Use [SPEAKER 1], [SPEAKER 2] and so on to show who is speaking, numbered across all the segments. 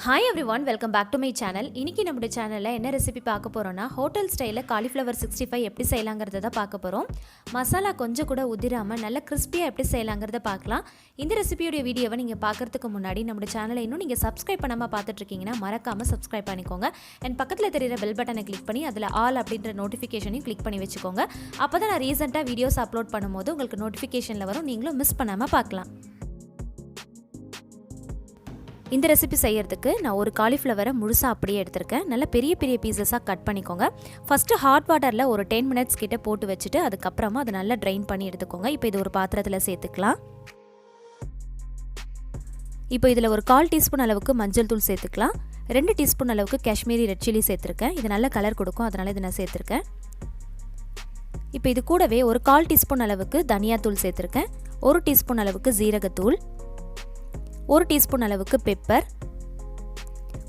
[SPEAKER 1] Hi everyone, welcome back to my channel. இன்னைக்கு நம்ம சேனல்ல என்ன ரெசிபி பார்க்க போறோம்னா ஹோட்டல் ஸ்டைல்ல காலிஃப்ளவர் 65 எப்படி செய்யலாம்ங்கறத தான் பார்க்க போறோம். மசாலா கொஞ்சம் கூட உதிராம நல்ல கிறிஸ்பியா எப்படி செய்யலாம்ங்கறத பார்க்கலாம். இந்த ரெசிபியோட வீடியோவை நீங்க பார்க்கிறதுக்கு முன்னாடி நம்ம சேனலை இன்னும் நீங்க Subscribe பண்ணாம பார்த்துட்டு இருக்கீங்கன்னா மறக்காம Subscribe பண்ணிக்கோங்க. and பக்கத்துல தெரியுற பெல் பட்டனை கிளிக் பண்ணி அதுல ஆல் அப்படிங்கற நோட்டிஃபிகேஷனையும் கிளிக் பண்ணி வெச்சுக்கோங்க. அப்பதான் நான் ரீசன்ட்டா வீடியோஸ் அப்லோட் பண்ணும்போது உங்களுக்கு நோட்டிஃபிகேஷன்ல வரும். நீங்களும் மிஸ் பண்ணாம பார்க்கலாம். இந்த ரெசிபி செய்யறதுக்கு நான் ஒரு காலிஃப்ளவரை முழுசா அப்படியே எடுத்துர்க்கேன். நல்ல பெரிய பெரிய பீசஸா கட் பண்ணிக்கோங்க. ஃபர்ஸ்ட் ஹாட் வாட்டர்ல ஒரு 10 minutes கிட்ட போட்டு வச்சிட்டு அதுக்கு அப்புறமா அதை நல்லா ட்ரைன் பண்ணி எடுத்துக்கோங்க. இப்போ இது ஒரு பாத்திரத்துல சேர்த்துக்கலாம். இப்போ இதுல ஒரு 1/4 டீஸ்பூன் அளவுக்கு மஞ்சள் தூள் சேர்த்துக்கலாம். 2 டீஸ்பூன் அளவுக்கு காஷ்மீரி ரெட் சில்லி சேர்த்திருக்கேன். இது நல்ல கலர் கொடுக்கும், அதனால இத நான் சேர்த்திருக்கேன். இப்போ இது கூடவே ஒரு 1/4 டீஸ்பூன் அளவுக்கு தனியா தூள் சேர்த்திருக்கேன். 1 டீஸ்பூன் அளவுக்கு ஜீரகத்தூள், 1 டீஸ்பூன் அளவுக்கு பெப்பர்,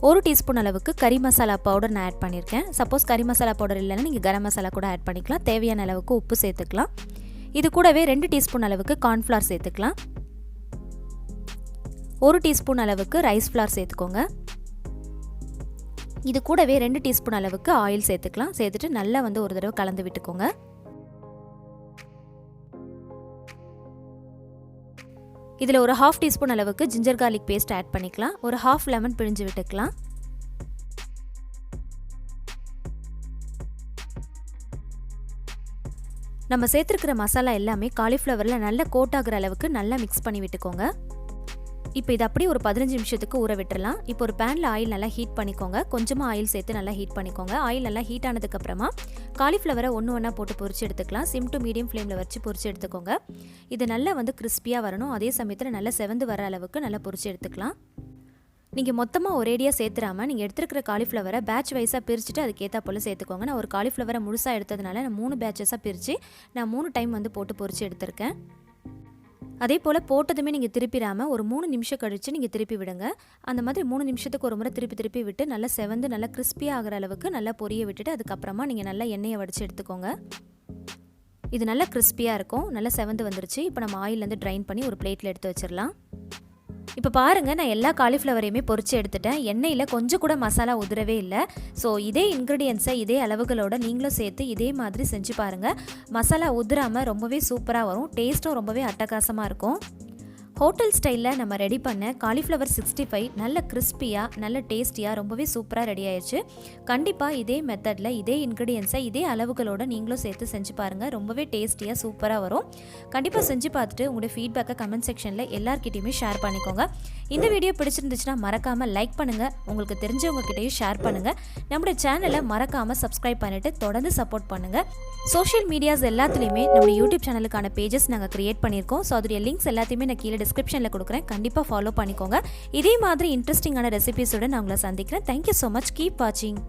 [SPEAKER 1] 1 டீஸ்பூன் அளவுக்கு கறி மசாலா பவுடர் நான் ஆட் பண்ணியிருக்கேன். சப்போஸ் கறி மசாலா பவுடர் இல்லைன்னா நீங்கள் கரம் மசாலா கூட ஆட் பண்ணிக்கலாம். தேவையான அளவுக்கு உப்பு சேர்த்துக்கலாம். இது கூடவே 2 டீஸ்பூன் அளவுக்கு கார்ன்ஃப்ளவர் சேர்த்துக்கலாம். 1 டீஸ்பூன் அளவுக்கு ரைஸ் ஃப்ளார் சேர்த்துக்கோங்க. இது கூடவே 2 டீஸ்பூன் அளவுக்கு ஆயில் சேர்த்துக்கலாம். சேர்த்துட்டு நல்லா ஒரு தடவை கலந்து விட்டுக்கோங்க. இதில் ஒரு 1/2 டீஸ்பூன் அளவுக்கு ஜிஞ்சர் கார்லிக் பேஸ்ட் ஆட் பண்ணிக்கலாம். ஒரு 1/2 லெமன் பிழிஞ்சு விட்டுக்கலாம். நம்ம சேர்த்துருக்கிற மசாலா எல்லாமே காலிஃப்ளவரில் நல்லா கோட் ஆகிற அளவுக்கு நல்லா மிக்ஸ் பண்ணி விட்டுக்கோங்க. இப்போ இது அப்படியே ஒரு 15 நிமிஷத்துக்கு ஊற விட்டுறலாம். இப்போ ஒரு பேனில் ஆயில் நல்லா ஹீட் பண்ணிக்கோங்க. கொஞ்சமாக ஆயில் சேர்த்து நல்லா ஹீட் பண்ணிக்கோங்க. ஆயில் நல்லா ஹீட் ஆனதுக்கு அப்புறமா காலிஃப்ளவரை ஒன்றா போட்டு பொரிச்சு எடுத்துக்கலாம். சிம் டு மீடியம் ஃப்ளேமில் வச்சு பொரிச்சு எடுத்துக்கோங்க. இது நல்லா கிறிஸ்பியாக வரணும். அதே சமயத்தில் நல்லா செவந்து வர அளவுக்கு நல்லா பொரிச்சு எடுத்துக்கலாம். நீங்கள் மொத்தமாக ஒரேடியாக சேர்த்துறாமல் நீங்கள் எடுத்துருக்கிற காலிஃப்ளவரை பேட்ச் வைஸாக பிரிச்சுட்டு அதுக்கேற்ற போல் சேர்த்துக்கோங்க. நான் ஒரு காலிஃப்ளவரை முழுசாக எடுத்ததுனால நான் 3 பேட்சஸாக பிரித்து நான் 3 டைம் போட்டு பொரிச்சு எடுத்திருக்கேன். அதே போல் போட்டதுமே நீங்கள் திருப்பிடாமல் ஒரு 3 நிமிஷம் கழித்து நீங்கள் திருப்பி விடுங்க. அந்த மாதிரி 3 நிமிஷத்துக்கு ஒரு முறை திருப்பி விட்டு நல்லா செவந்து நல்லா கிறிஸ்பியாக ஆகிற அளவுக்கு நல்லா பொரிய விட்டுட்டு அதுக்கப்புறமா நீங்கள் நல்லா எண்ணெயை வடித்து எடுத்துக்கோங்க. இது நல்லா கிறிஸ்பியாக இருக்கும். நல்லா செவந்து வந்துருச்சு. இப்போ நம்ம ஆயிலேருந்து ட்ரைன் பண்ணி ஒரு பிளேட்டில் எடுத்து வச்சிடலாம். இப்போ பாருங்கள், நான் எல்லா காலிஃப்ளவரையுமே பொரிச்சு எடுத்துட்டேன். எண்ணெயில் கொஞ்சம் கூட மசாலா உதிரவே இல்லை. ஸோ இதே இன்க்ரீடியன்ஸை இதே அளவுகளோட நீங்களும் சேர்த்து இதே மாதிரி செஞ்சு பாருங்கள். மசாலா உதிராமல் ரொம்பவே சூப்பராக வரும். டேஸ்ட்டும் ரொம்பவே அட்டகாசமாக இருக்கும். ஹோட்டல் ஸ்டைலில் நம்ம ரெடி பண்ண காலிஃப்ளவர் 65 நல்ல கிறிஸ்பியாக நல்ல டேஸ்டியாக ரொம்பவே சூப்பராக ரெடி ஆயிடுச்சு. கண்டிப்பாக இதே மெத்தடில் இதே இன்க்ரீடியன்ஸை இதே அளவுகளோடு நீங்களும் சேர்த்து செஞ்சு பாருங்கள். ரொம்பவே டேஸ்டியாக சூப்பராக வரும். கண்டிப்பாக செஞ்சு பார்த்துட்டு உங்களுடைய ஃபீட்பேக்கை கமெண்ட் செக்ஷனில் எல்லார்கிட்டையுமே ஷேர் பண்ணிக்கோங்க. இந்த வீடியோ பிடிச்சிருந்துச்சுன்னா மறக்காமல் லைக் பண்ணுங்கள். உங்களுக்கு தெரிஞ்சவங்ககிட்டையும் ஷேர் பண்ணுங்கள். நம்மளுடைய சேனலை மறக்காமல் சப்ஸ்கிரைப் பண்ணிவிட்டு தொடர்ந்து சப்போர்ட் பண்ணுங்கள். சோஷியல் மீடியாஸ் எல்லாத்துலேயுமே நம்மளுடைய யூடியூப் சேனலுக்கான பேஜஸ் நாங்கள் க்ரியேட் பண்ணியிருக்கோம். ஸோ அதோடைய லிங்க்ஸ் எல்லாத்தையுமே நான் கீழே டிஸ்கிரிப்ஷனில் கொடுக்குறேன். கண்டிப்பாக ஃபாலோ பண்ணிக்கோங்க. இதே மாதிரி இன்ட்ரெஸ்டிங்கான ரெசிபீஸோட நான் உங்களை சந்திக்கிறேன். Thank you so much. கீப் வாட்சிங்.